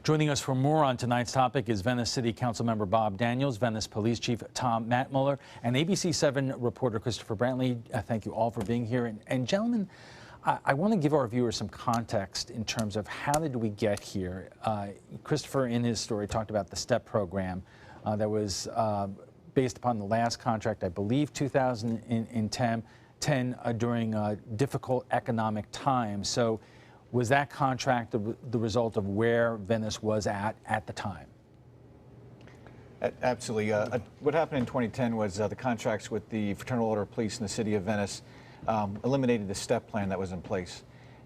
Joining us for more on tonight's topic is Venice City Council member Bob Daniels, Venice Police Chief Tom Mattmuller, and ABC 7 reporter Christopher Brantley. Thank you all for being here. And gentlemen, I want to give our viewers some context in terms of how did we get here. Christopher, in his story, talked about the STEP program that was based upon the last contract, I believe 2010, during difficult economic times. So was that contract the result of where Venice was at the time? Absolutely. What happened in 2010 was the contracts with the Fraternal Order of Police in the city of Venice eliminated the STEP plan that was in place.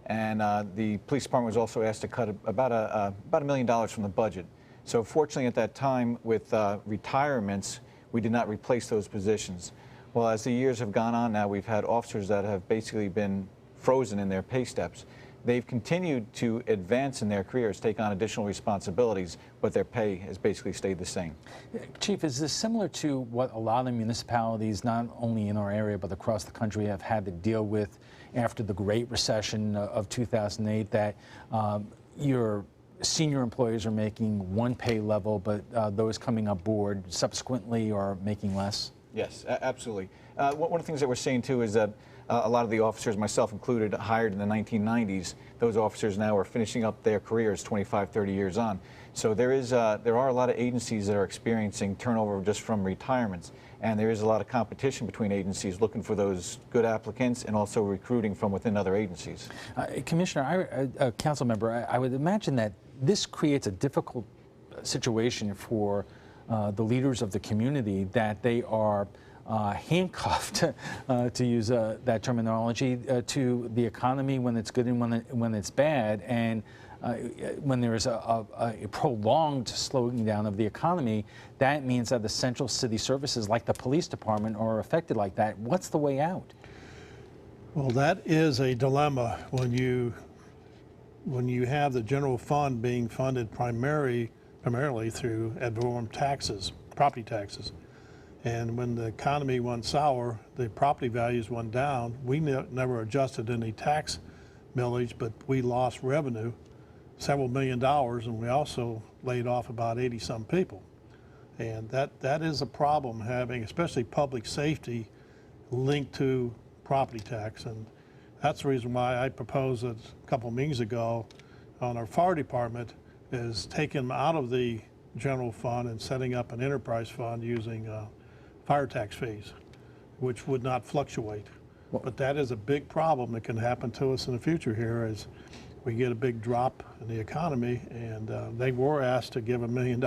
And the police department was also asked to cut about $1 million from the budget. So fortunately at that time, with retirements, we did not replace those positions. Well, as the years have gone on now, we've had officers that have basically been frozen in their pay steps. They've continued to advance in their careers, take on additional responsibilities, but their pay has basically stayed the same. Chief, is this similar to what a lot of municipalities, not only in our area but across the country, have had to deal with after the Great Recession of 2008, that your senior employees are making one pay level, but those coming up board subsequently are making less? Yes, absolutely. One of the things that we're seeing too is that a lot of the officers, myself included, hired in the 1990s, those officers now are finishing up their careers 25, 30 years on. So there are a lot of agencies that are experiencing turnover just from retirements, and there is a lot of competition between agencies looking for those good applicants and also recruiting from within other agencies. Commissioner, council member, I would imagine that this creates a difficult situation for the leaders of the community, that they are handcuffed, to use that terminology, to the economy when it's good and when it's bad. And when there is a prolonged slowing down of the economy, that means that essential city services like the police department are affected like that. What's the way out? Well, that is a dilemma when you have the general fund being funded primarily through ad valorem taxes, property taxes. And when the economy went sour, the property values went down. We never adjusted any tax millage, but we lost revenue, several $1 million, and we also laid off about 80-some people. And that is a problem, having especially public safety linked to property tax. And that's the reason why I proposed a couple of meetings ago on our fire department is taking them out of the general fund and setting up an enterprise fund using fire tax fees, which would not fluctuate. But that is a big problem that can happen to us in the future here as we get a big drop in the economy. And they were asked to give $1 million,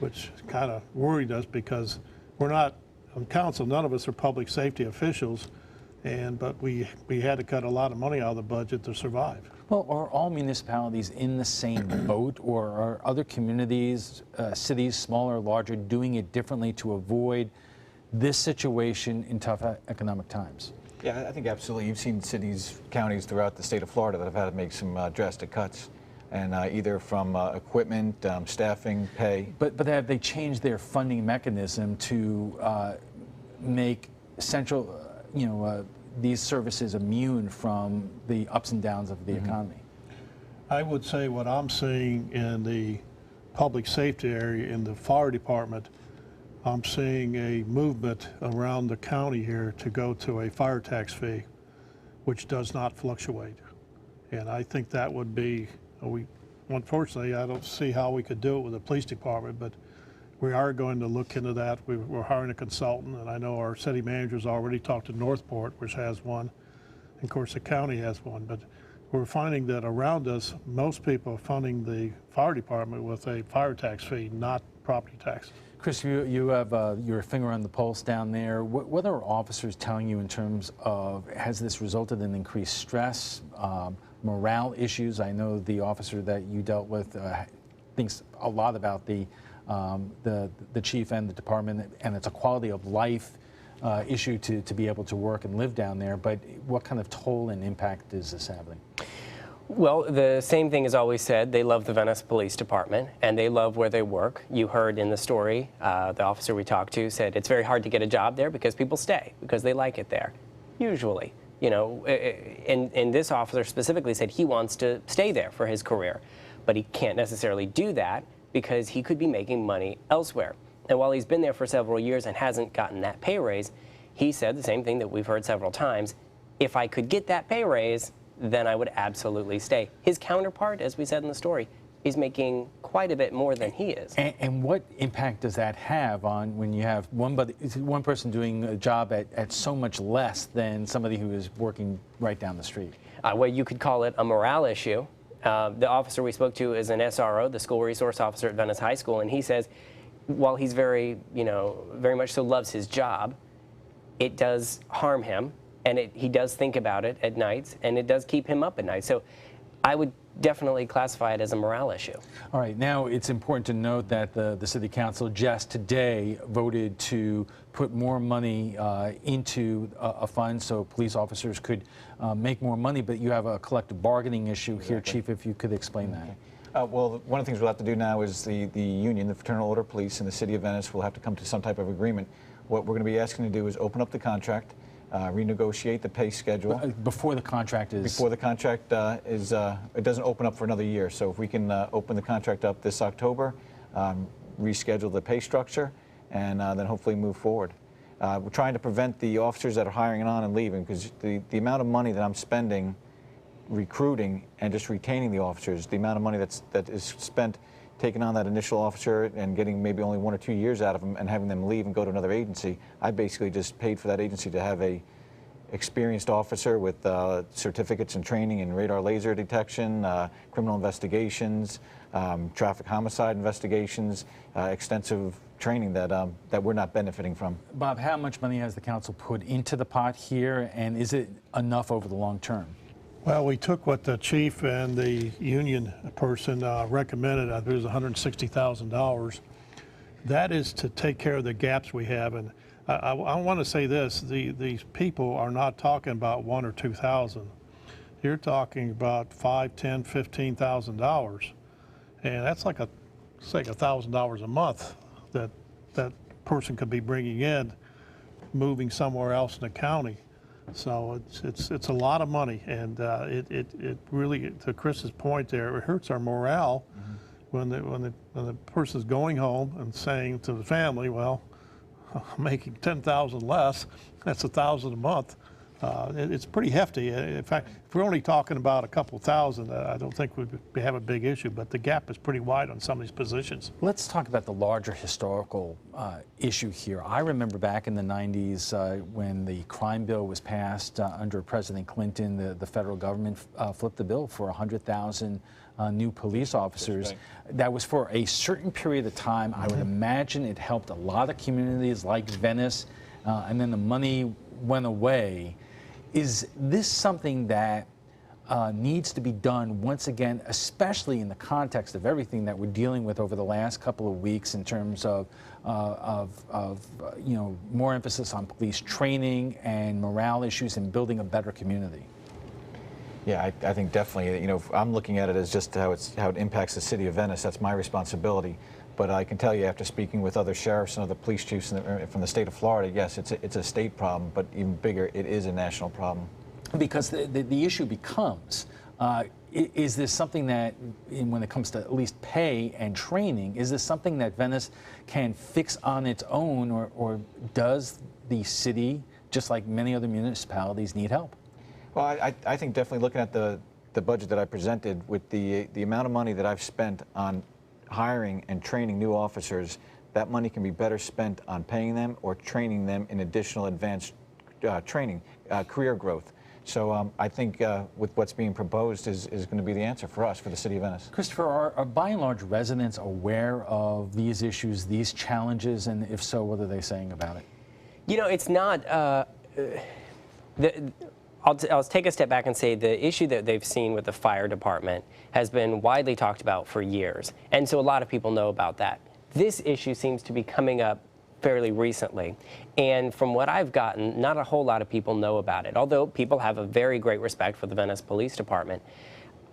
which kind of worried us because we're not, on council, none of us are public safety officials, but we had to cut a lot of money out of the budget to survive. Well, are all municipalities in the same boat, or are other communities, cities, smaller or larger, doing it differently to avoid this situation in tough economic times? Yeah, I think absolutely. You've seen cities, counties throughout the state of Florida that have had to make some drastic cuts, and either from equipment, staffing, pay. But have they changed their funding mechanism to make central, these services immune from the ups and downs of the economy? I would say what I'm seeing in the public safety area, in the fire department, I'm seeing a movement around the county here to go to a fire tax fee, which does not fluctuate. And I think that would be, unfortunately, I don't see how we could do it with the police department, but we are going to look into that. We're hiring a consultant, and I know our city manager's already talked to Northport, which has one. And of course, the county has one. But we're finding that around us, most people are funding the fire department with a fire tax fee, not property taxes. Chris, you have your finger on the pulse down there. What are officers telling you in terms of, has this resulted in increased stress, morale issues? I know the officer that you dealt with thinks a lot about the chief and the department, and it's a quality of life issue to be able to work and live down there. But what kind of toll and impact is this having? Well, the same thing is always said. They love the Venice Police Department, and they love where they work. You heard in the story, the officer we talked to said it's very hard to get a job there because people stay, because they like it there, usually. And this officer specifically said he wants to stay there for his career. but he can't necessarily do that because he could be making money elsewhere. And while he's been there for several years and hasn't gotten that pay raise, he said the same thing that we've heard several times: if I could get that pay raise, then I would absolutely stay. His counterpart, as we said in the story, is making quite a bit more than he is. And what impact does that have on when you have one person doing a job at so much less than somebody who is working right down the street? Well, you could call it a morale issue. The officer we spoke to is an SRO, the school resource officer at Venice High School, and he says while he's very much so loves his job, it does harm him, and he does think about it at nights, and it does keep him up at night. So I would definitely classify it as a morale issue. All right, now it's important to note that the City Council just today voted to put more money into a fund so police officers could make more money, but you have a collective bargaining issue here, Chief, if you could explain that. Well, one of the things we'll have to do now is the union, the Fraternal Order Police and the City of Venice will have to come to some type of agreement. What we're going to be asking to do is open up the contract, renegotiate the pay schedule. Before the contract is... Before the contract it doesn't open up for another year. So if we can open the contract up this October, reschedule the pay structure, and then hopefully move forward. We're trying to prevent the officers that are hiring on and leaving, because the amount of money that I'm spending recruiting and just retaining the officers, the amount of money that is spent taking on that initial officer and getting maybe only 1 or 2 years out of them and having them leave and go to another agency, I basically just paid for that agency to have a experienced officer with certificates and training in radar laser detection, criminal investigations, traffic homicide investigations, extensive training that we're not benefiting from. Bob, how much money has the council put into the pot here, and is it enough over the long term? Well, we took what the chief and the union person recommended. I think it was $160,000. That is to take care of the gaps we have. And I want to say this: these people are not talking about $1,000 or $2,000. You're talking about $5,000, $10,000, $15,000, and that's like $1,000 a month that person could be bringing in, moving somewhere else in the county. So it's a lot of money, and it really, to Chris's point there, it hurts our morale when the person's going home and saying to the family, well, I'm making $10,000 less, that's $1,000 a month. It's pretty hefty. In fact, if we're only talking about a couple thousand, I don't think we have a big issue, but the gap is pretty wide on some of these positions. Let's talk about the larger historical issue here. I remember back in the 90s when the crime bill was passed under President Clinton, the federal government flipped the bill for 100,000 new police officers. Right. That was for a certain period of time. I would imagine it helped a lot of communities like Venice, and then the money went away. Is this something that needs to be done once again, especially in the context of everything that we're dealing with over the last couple of weeks in terms of more emphasis on police training and morale issues and building a better community? Yeah, I think definitely. I'm looking at it as just how it impacts the city of Venice. That's my responsibility. But I can tell you, after speaking with other sheriffs and other police chiefs from the state of Florida, yes, it's a state problem, but even bigger, it is a national problem. Because the issue becomes, is this something that, when it comes to at least pay and training, is this something that Venice can fix on its own, or does the city, just like many other municipalities, need help? Well, I think definitely looking at the budget that I presented, with the amount of money that I've spent on hiring and training new officers, that money can be better spent on paying them or training them in additional advanced training, career growth. So I think with what's being proposed is going to be the answer for us, for the City of Venice. Christopher, are by and large residents aware of these issues, these challenges, and if so, what are they saying about it? It's not... I'll take a step back and say the issue that they've seen with the fire department has been widely talked about for years, and so a lot of people know about that. This issue seems to be coming up fairly recently, and from what I've gotten, not a whole lot of people know about it, although people have a very great respect for the Venice Police Department.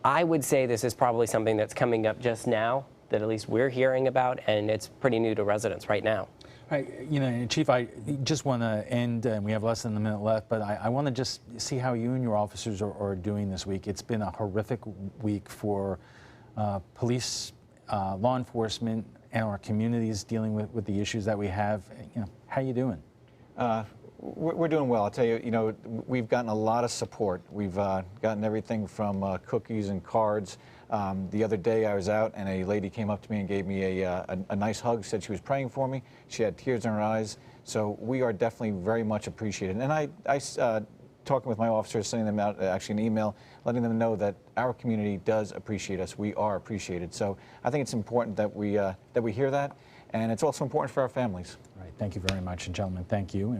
I would say this is probably something that's coming up just now, that at least we're hearing about, and it's pretty new to residents right now. Right, Chief, I just want to end, and we have less than a minute left, but I want to just see how you and your officers are doing this week. It's been a horrific week for police, law enforcement, and our communities dealing with the issues that we have. How you doing? We're doing well. I'll tell you, we've gotten a lot of support. We've gotten everything from cookies and cards. The other day I was out and a lady came up to me and gave me a nice hug, said she was praying for me. She had tears in her eyes. So we are definitely very much appreciated. And I talking with my officers, sending them out actually an email, letting them know that our community does appreciate us. We are appreciated. So I think it's important that we hear that. And it's also important for our families. All right. Thank you very much. And gentlemen, thank you.